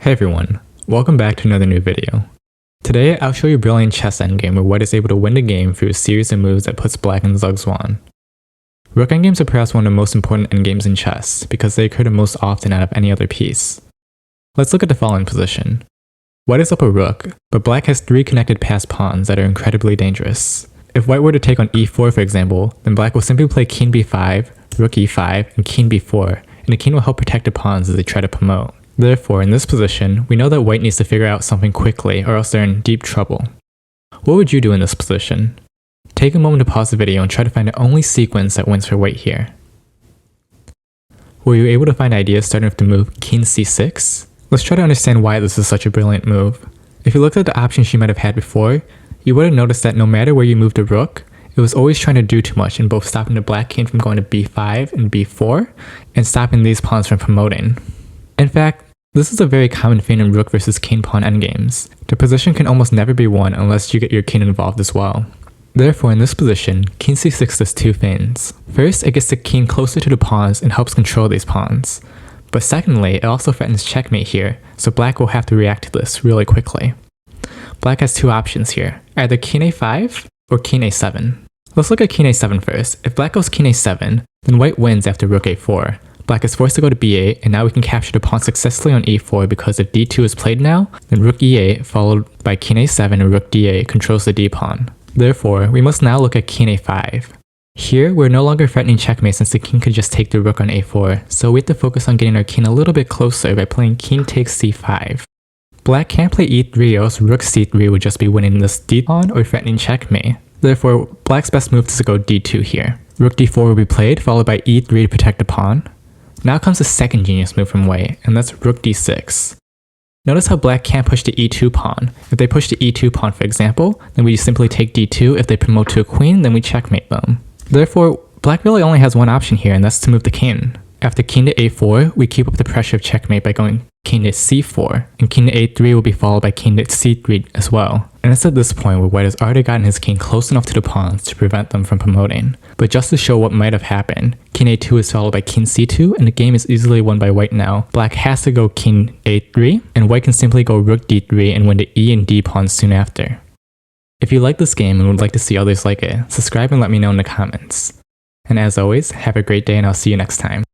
Hey everyone, welcome back to another new video. Today I'll show you a brilliant chess endgame where white is able to win the game through a series of moves that puts black in zugzwang. Rook endgames are perhaps one of the most important endgames in chess because they occur the most often out of any other piece. Let's look at the following position. White is up a rook, but black has 3 connected passed pawns that are incredibly dangerous. If white were to take on e4 for example, then black will simply play king b5, rook e5, and king b4, and the king will help protect the pawns as they try to promote. Therefore, in this position, we know that white needs to figure out something quickly or else they're in deep trouble. What would you do in this position? Take a moment to pause the video and try to find the only sequence that wins for white here. Were you able to find ideas starting with the move king c6? Let's try to understand why this is such a brilliant move. If you looked at the options you might have had before, you would have noticed that no matter where you moved the rook, it was always trying to do too much in both stopping the black king from going to b5 and b4, and stopping these pawns from promoting. In fact, this is a very common thing in rook versus king pawn endgames. The position can almost never be won unless you get your king involved as well. Therefore, in this position, king c6 does 2 things. First, it gets the king closer to the pawns and helps control these pawns. But secondly, it also threatens checkmate here, so black will have to react to this really quickly. Black has 2 options here, either king a5 or king a7. Let's look at king a7 first. If black goes king a7, then white wins after rook a4. Black is forced to go to b8, and now we can capture the pawn successfully on e4 because if d2 is played now, then rook e8 followed by king a7 and rook d8 controls the d-pawn. Therefore, we must now look at king a5. Here, we're no longer threatening checkmate since the king could just take the rook on a4, so we have to focus on getting our king a little bit closer by playing king takes c5. Black can't play e3 or else rook c3 would just be winning this d-pawn or threatening checkmate. Therefore, black's best move is to go d2 here. Rook d4 will be played, followed by e3 to protect the pawn. Now comes the second genius move from white, and that's rook d6. Notice how black can't push the e2 pawn. If they push the e2 pawn for example, then we simply take d2. If they promote to a queen, then we checkmate them. Therefore, black really only has one option here, and that's to move the king. After king to a4, we keep up the pressure of checkmate by going king to c4, and king to a3 will be followed by king to c3 as well. And it's at this point where white has already gotten his king close enough to the pawns to prevent them from promoting. But just to show what might have happened, king a2 is followed by king c2, and the game is easily won by white now. Black has to go king a3, and white can simply go rook d3 and win the e and d pawns soon after. If you like this game and would like to see others like it, subscribe and let me know in the comments. And as always, have a great day and I'll see you next time.